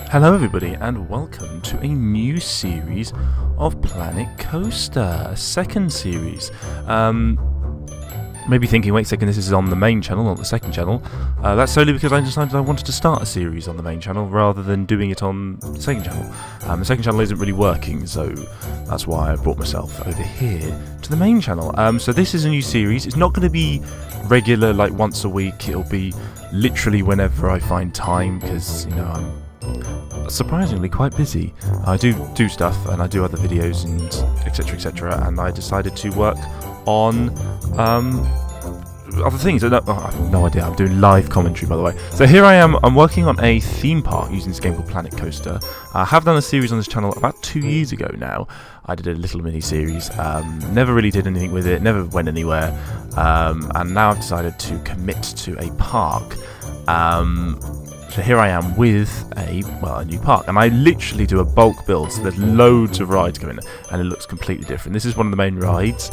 Hello everybody and welcome to a new series of Planet Coaster, a second series. Maybe thinking, wait a second, this is on the main channel, not the second channel. That's solely because I decided I wanted to start a series on the main channel rather than doing it on the second channel. The second channel isn't really working, so that's why I brought myself over here to the main channel. So this is a new series. It's not going to be regular, like once a week. It'll be literally whenever I find time, because, you know, I'm surprisingly quite busy. I do stuff and I do other videos and etc, and I decided to work on other things. I have no idea. I'm doing live commentary, by the way. So here I am. I'm working on a theme park using this game called Planet Coaster. I have done a series on this channel about 2 years ago now. I did a little mini series. Never really did anything with it. Never went anywhere. And now I've decided to commit to a park. So here I am with a new park, and I literally do a bulk build, so there's loads of rides going, and it looks completely different. This is one of the main rides.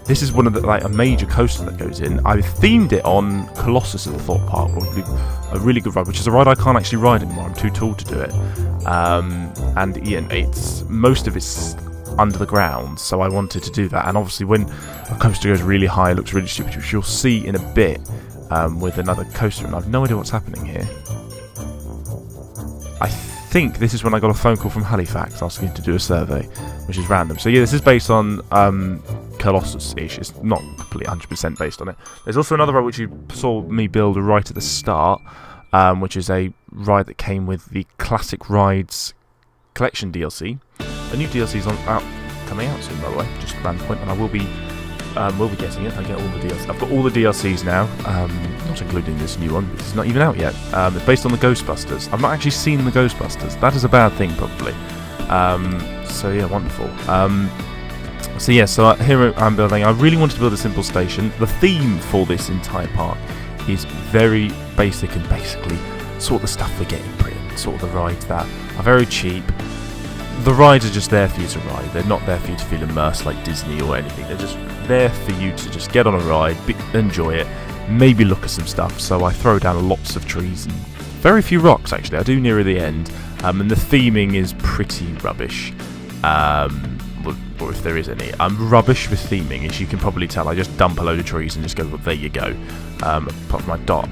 This is one of the, a major coaster that goes in. I themed it on Colossus at the Thought Park, probably a really good ride, which is a ride I can't actually ride anymore. I'm too tall to do it, and yeah, most of it's under the ground, so I wanted to do that. And obviously, when a coaster goes really high, it looks really stupid, which you'll see in a bit. With another coaster, and I've no idea what's happening here. I think this is when I got a phone call from Halifax asking to do a survey, which is random. So yeah, this is based on Colossus-ish. It's not completely 100% based on it. There's also another ride which you saw me build right at the start, which is a ride that came with the Classic Rides Collection DLC. A new DLC is coming out soon, by the way, just a random point, and I will be getting it. I get all the DLCs. I've got all the DLCs now, not including this new one, because it's not even out yet. It's based on the Ghostbusters. I've not actually seen the Ghostbusters. That is a bad thing, probably. So yeah, wonderful. So here I'm building. I really wanted to build a simple station. The theme for this entire park is very basic, and basically sort of the stuff we get in Britain, sort of the rides that are very cheap. The rides are just there for you to ride. They're not there for you to feel immersed like Disney or anything. They're just there for you to just get on a ride, enjoy it, maybe look at some stuff. So I throw down lots of trees and very few rocks, actually. I do nearer the end. And the theming is pretty rubbish. Or if there is any. I'm rubbish with theming, as you can probably tell. I just dump a load of trees and just go, well, there you go. Apart from I dot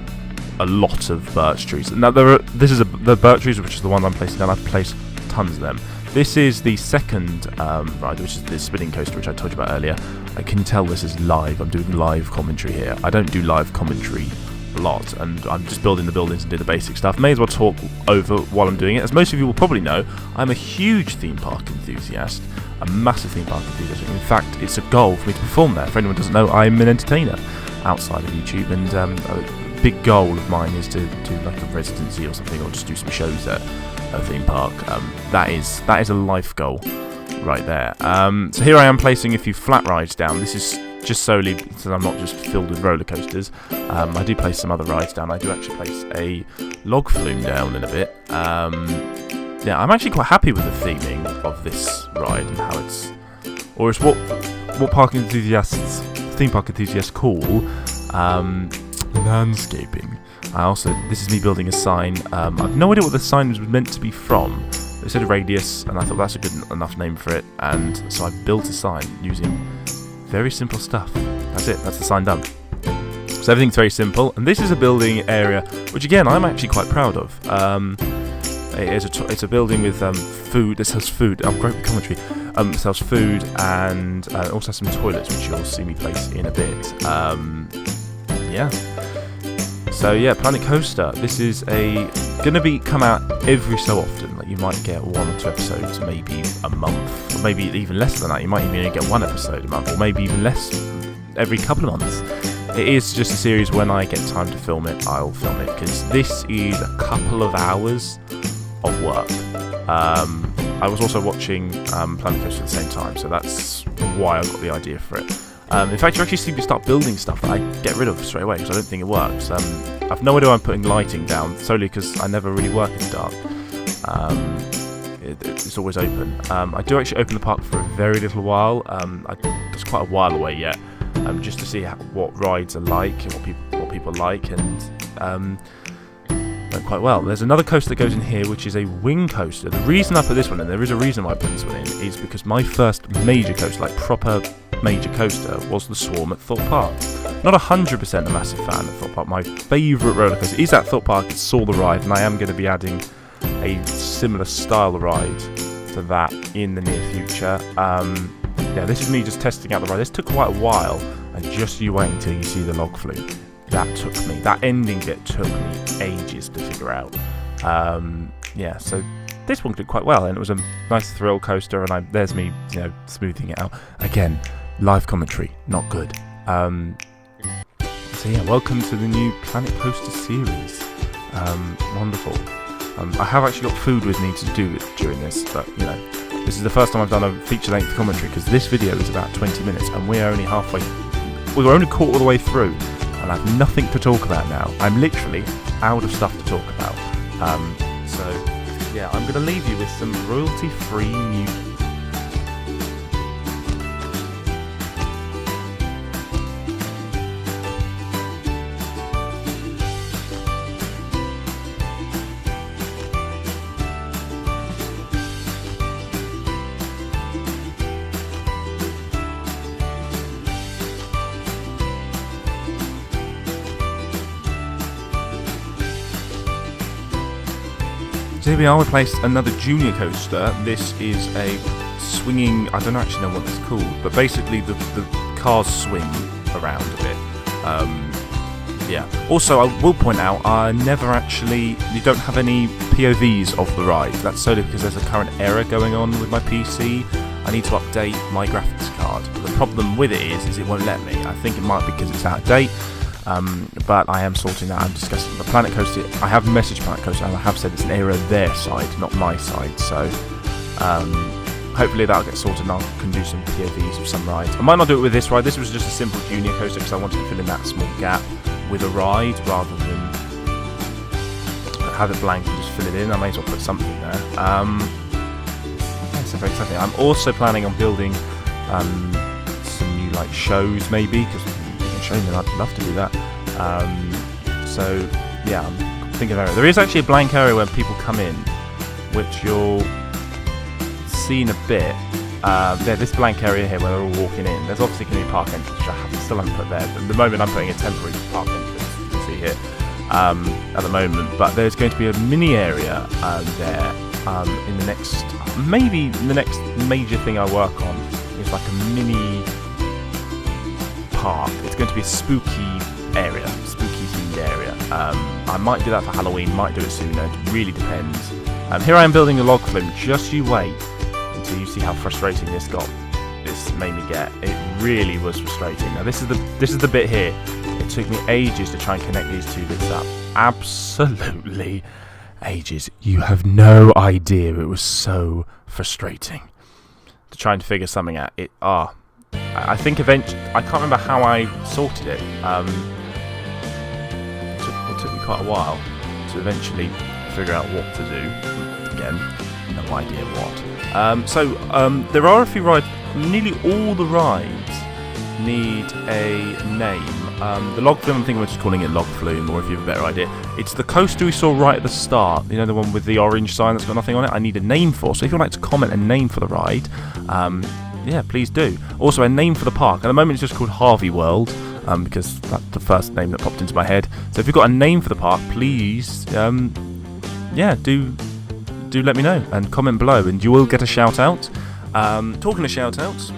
a lot of birch trees. Now, this is the birch trees, which is the one I'm placing down. I've placed tons of them. This is the second ride, which is the spinning coaster, which I told you about earlier. I can tell this is live. I'm doing live commentary here. I don't do live commentary a lot, and I'm just building the buildings and do the basic stuff. May as well talk over while I'm doing it. As most of you will probably know, I'm a huge theme park enthusiast, a massive theme park enthusiast. In fact, it's a goal for me to perform there. For anyone who doesn't know, I'm an entertainer outside of YouTube, and a big goal of mine is to do like a residency or something, or just do some shows at a theme park. That is a life goal right there. So here I am placing a few flat rides down. This is just solely so I'm not just filled with roller coasters. I do place some other rides down. I do actually place a log flume down in a bit. Yeah, I'm actually quite happy with the theming of this ride and how it's what theme park enthusiasts call landscaping. This is me building a sign. I've no idea what the sign was meant to be from. It said radius, and I thought that's a good enough name for it, and so I built a sign using very simple stuff. That's it, that's the sign done. So everything's very simple, and this is a building area, which again, I'm actually quite proud of. It's a building with food. It sells food. Great with commentary. It sells food, and also some toilets, which you'll see me place in a bit. Yeah. So yeah, Planet Coaster. This is gonna come out every so often. Like you might get 1 or 2 episodes, maybe a month, or maybe even less than that. You might even only get 1 episode a month, or maybe even less every couple of months. It is just a series. When I get time to film it, I'll film it, because this is a couple of hours of work. I was also watching Planet Coaster at the same time, so that's why I got the idea for it. In fact, you actually see me start building stuff that I get rid of straight away, because I don't think it works. I've no idea why I'm putting lighting down, solely because I never really work in the dark. It's always open. I do actually open the park for a very little while. It's quite a while away yet, just to see what rides are like and what people like, and don't quite well. There's another coaster that goes in here, which is a wing coaster. The reason I put this one in, there is a reason why I put this one in, is because my first major coaster, like proper major coaster, was the Swarm at Thorpe Park. Not 100% a massive fan of Thorpe Park. My favourite roller coaster is at Thorpe Park. It's Saw the Ride, and I am going to be adding a similar style ride to that in the near future. Yeah, this is me just testing out the ride. This took quite a while, and just you wait until you see the log flume. That ending bit took me ages to figure out. Yeah, so this one did quite well, and it was a nice thrill coaster, and there's me, smoothing it out. Again, live commentary, not good. So yeah, welcome to the new Planet Coaster series. Wonderful. I have actually got food with me to do it during this, but this is the first time I've done a feature-length commentary, because this video is about 20 minutes, and we're only we're only caught all the way through. And I have nothing to talk about now. I'm literally out of stuff to talk about. So, yeah, I'm going to leave you with some royalty-free music. So here we are, we placed another junior coaster. This is a swinging, I don't actually know what it's called, but basically the cars swing around a bit. Yeah. Also, I will point out, you don't have any POVs of the ride. That's solely because there's a current error going on with my PC. I need to update my graphics card. But the problem with it is it won't let me. I think it might be because it's out of date. But I am sorting that. I'm discussing the Planet Coaster. I have messaged Planet Coaster, and I have said it's an error their side, not my side. So hopefully that'll get sorted, and I can do some POVs of some rides. I might not do it with this ride. This was just a simple junior coaster because I wanted to fill in that small gap with a ride rather than have it blank and just fill it in. I may as well put something there. Yeah, so very exciting. I'm also planning on building some new shows, maybe, because and I'd love to do that. So yeah, I'm thinking about it. There is actually a blank area where people come in, which you'll see in a bit. There's this blank area here where they're all walking in. There's obviously going to be a park entrance, which I still haven't put there. At the moment, I'm putting a temporary park entrance, you can see here, at the moment. But there's going to be a mini area there in the next, maybe the next major thing I work on is like a mini park. It's going to be a spooky area, spooky themed area. I might do that for Halloween, might do it sooner, it really depends. Here I am building a log flume. Just you wait until you see how frustrating this made me get. It really was frustrating. Now this is the bit here. It took me ages to try and connect these two bits up. Absolutely ages. You have no idea. It was so frustrating to try and figure something out. I think eventually, I can't remember how I sorted it. It took me quite a while to eventually figure out what to do. Again, no idea what. So there are a few rides. Nearly all the rides need a name. The log flume, I think we're just calling it log flume, or if you have a better idea, it's the coaster we saw right at the start. The one with the orange sign that's got nothing on it. I need a name for. So if you'd like to comment a name for the ride, yeah, please do. Also, a name for the park. At the moment, it's just called Harvey World, because that's the first name that popped into my head. So if you've got a name for the park, please, yeah, do let me know and comment below, and you will get a shout out. Talking of shout outs,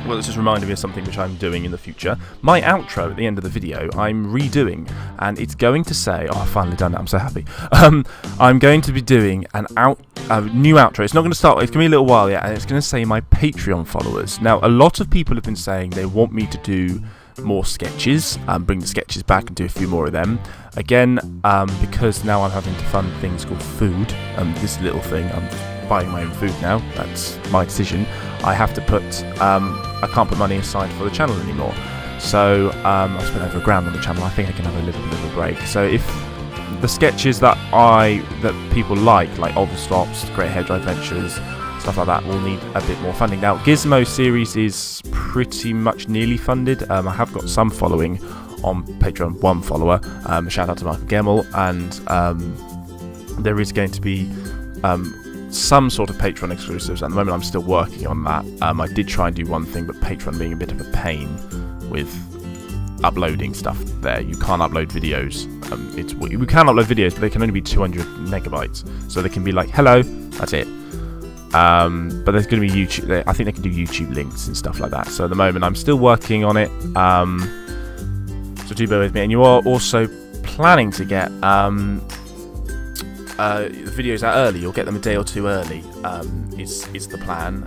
well, this just reminded me of something which I'm doing in the future. My outro at the end of the video, I'm redoing, and it's going to say, oh, I've finally done it, I'm so happy. I'm going to be doing a new outro. It's not going to start, it's going to be a little while yet, and it's going to say my Patreon followers. Now, a lot of people have been saying they want me to do more sketches, bring the sketches back and do a few more of them. Again, because now I'm having to fund things called food, this little thing, I'm buying my own food now, that's my decision. I have to put, I can't put money aside for the channel anymore. So I've spent over £1,000 on the channel. I think I can have a little bit of a break. So if the sketches that people like Odd Stops, Great Hedgehog Adventures, stuff like that, will need a bit more funding. Now, Gizmo series is pretty much nearly funded. I have got some following on Patreon, 1 follower. Shout out to Michael Gemmell, and there is going to be some sort of Patreon exclusives. At the moment I'm still working on that. I did try and do one thing, but Patreon being a bit of a pain with uploading stuff there. You can't upload videos. We can upload videos, but they can only be 200 megabytes. So they can be like, hello, that's it. But there's going to be YouTube. I think they can do YouTube links and stuff like that. So at the moment I'm still working on it. So do bear with me. And you are also planning to get the videos out early. You'll get them a day or two early. Is the plan.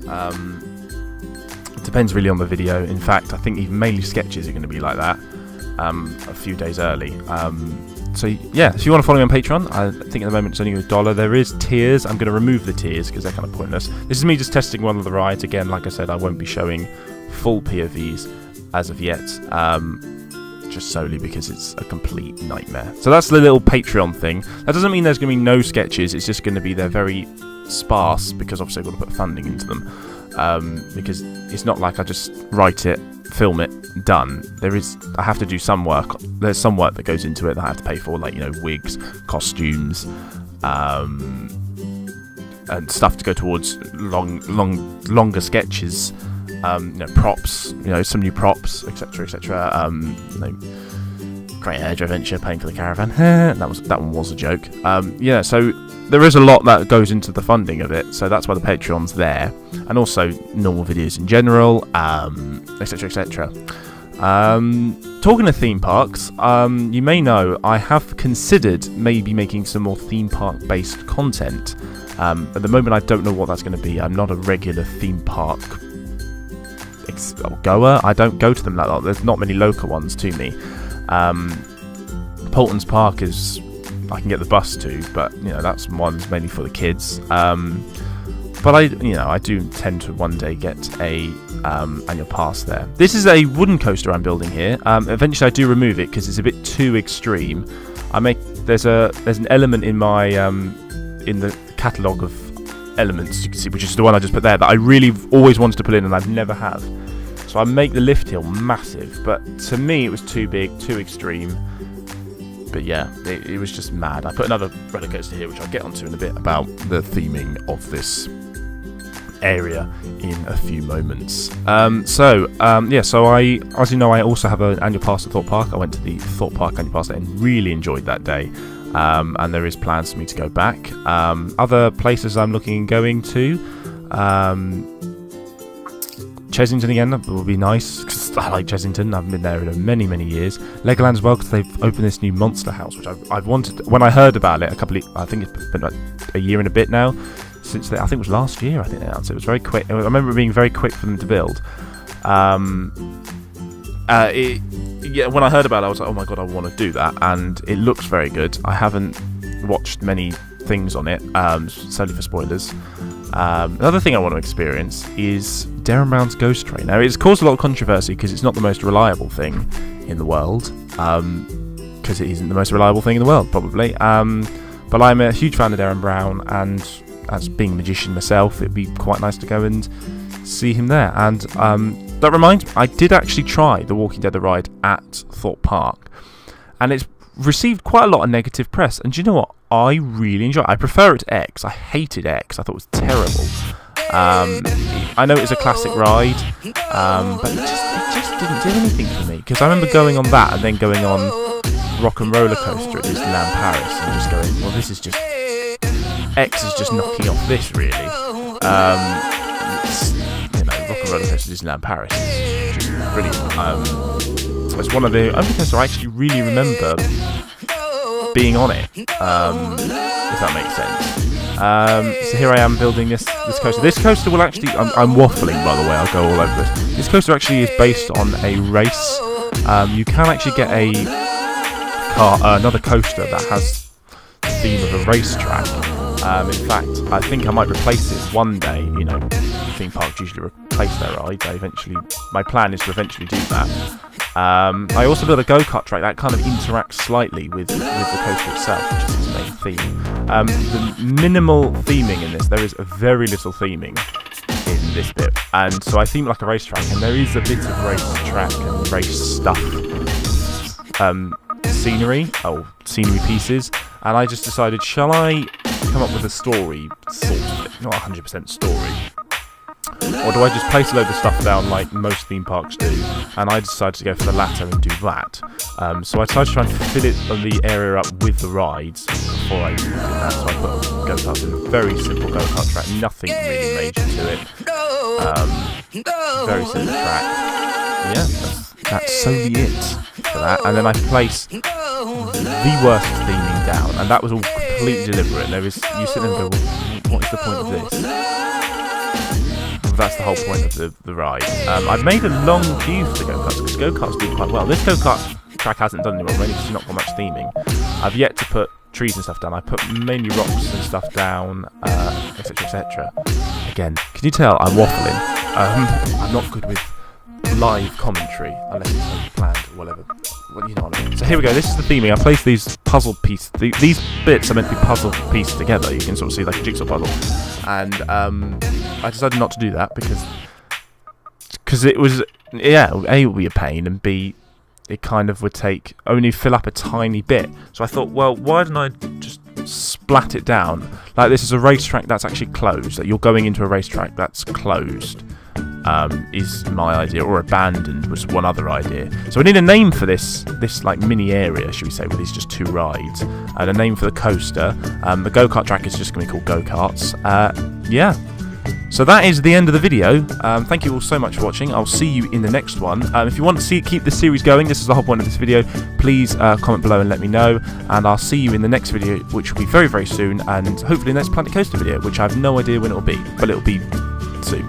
It depends really on the video. In fact, I think even mainly sketches are going to be like that. A few days early. So yeah, if you want to follow me on Patreon, I think at the moment it's only $1. There is tiers. I'm going to remove the tiers because they're kind of pointless. This is me just testing one of the rides. Again, like I said, I won't be showing full POVs as of yet. Just solely because it's a complete nightmare. So that's the little Patreon thing. That doesn't mean there's going to be no sketches. It's just going to be, they're very sparse because obviously I've got to put funding into them. Because it's not like I just write it, film it, done. I have to do some work. There's some work that goes into it that I have to pay for, like, you know, wigs, costumes, and stuff to go towards longer sketches. Props, some new props, etc., etc. Great Edge Adventure, paying for the caravan. that one was a joke. So there is a lot that goes into the funding of it. So that's why the Patreon's there, and also normal videos in general, etc., etc. Talking of theme parks, you may know I have considered maybe making some more theme park based content. At the moment, I don't know what that's going to be. I'm not a regular theme park goer. I don't go to them like that. There's not many local ones to me. Paulton's Park is, I can get the bus to, but that's one's mainly for the kids. But I do intend to one day get a annual pass there. This is a wooden coaster I'm building here. Eventually I do remove it because it's a bit too extreme. There's an element in my in the catalogue of elements, you can see, which is the one I just put there, that I really always wanted to put in and I've never have. So I make the lift hill massive, but to me it was too big, too extreme. But yeah, it was just mad. I put another roller coaster here, which I'll get onto in a bit, about the theming of this area in a few moments. So I, as you know, I also have an annual pass to Thorpe Park. I went to the Thorpe Park annual pass and really enjoyed that day. And there is plans for me to go back. Other places I'm looking at going to, Chesington again will be nice, because I like Chesington. I haven't been there in many, many years. Legoland as well, because they've opened this new monster house, which I've wanted. When I heard about it I think it's been like a year and a bit now, since I think it was last year, I think they announced it. It was very quick. I remember it being very quick for them to build. When I heard about it, I was like, oh my god, I want to do that, and it looks very good. I haven't watched many things on it, solely for spoilers. Another thing I want to experience is Darren Brown's Ghost Train. Now, it's caused a lot of controversy because it's not the most reliable thing in the world, because it isn't the most reliable thing in the world, probably. But I'm a huge fan of Darren Brown, and as being a magician myself, it'd be quite nice to go and see him there. And that reminds me, I did actually try the Walking Dead the ride at Thorpe Park, and it's received quite a lot of negative press. And do you know what? I really enjoy it. I prefer it to X. I hated X. I thought it was terrible. I know it's a classic ride, but it just didn't do anything for me. Because I remember going on that and then going on Rock and Roller Coaster at Disneyland Paris and just going, well, this is just... X is just knocking off this, really. Rock and Roller Coaster at Disneyland Paris is just brilliant. It's one of the only coasters I actually really remember being on it, if that makes sense. So here I am building this coaster. This coaster will actually... I'm waffling, by the way. I'll go all over this. This coaster actually is based on a race. You can actually get another coaster that has the theme of a racetrack. In fact, I think I might replace this one day. Theme parks usually replace their ride. My plan is to eventually do that. I also built a go-kart track that kind of interacts slightly with the coaster itself, which is its main theme. The minimal theming in this, there is very little theming in this bit, and so I theme like a racetrack, and there is a bit of racetrack and race stuff scenery pieces, and I just decided, shall I come up with a story, sort of, not 100% story, or do I just place a load of stuff down like most theme parks do? And I decided to go for the latter and do that. So I decided to try and fill the area up with the rides before I did that. So I put go-karts in a very simple go-kart track, nothing really major to it. Very simple track. Yeah, that's solely it for that. And then I place the worst theming down, and that was all completely deliberate. You sit there and go, well, what is the point of this? That's the whole point of the ride. I've made a long queue for the go-karts, because go-karts do quite well. This go-kart track hasn't done any well, mainly because it's not got much theming. I've yet to put trees and stuff down. I put mainly rocks and stuff down, etc, etc. Again, can you tell I'm waffling? I'm not good with live commentary, unless it's planned or whatever. Well, you know what I mean. So here we go, this is the theming. I placed these puzzle pieces, these bits are meant to be puzzle pieced together. You can sort of see like a jigsaw puzzle. And I decided not to do that because it was, yeah, A, it would be a pain, and B, it kind of would only fill up a tiny bit. So I thought, well, why don't I just splat it down? Like, this is a racetrack that's actually closed. That you're going into a racetrack that's closed. Is my idea, or abandoned was one other idea. So I need a name for this like mini area, should we say, with these just two rides, and a name for the coaster. The go-kart track is just going to be called Go-Karts. Yeah. So that is the end of the video. Thank you all so much for watching. I'll see you in the next one. If you want to keep the series going, this is the whole point of this video, please comment below and let me know, and I'll see you in the next video, which will be very, very soon, and hopefully the next Planet Coaster video, which I have no idea when it will be, but it will be soon.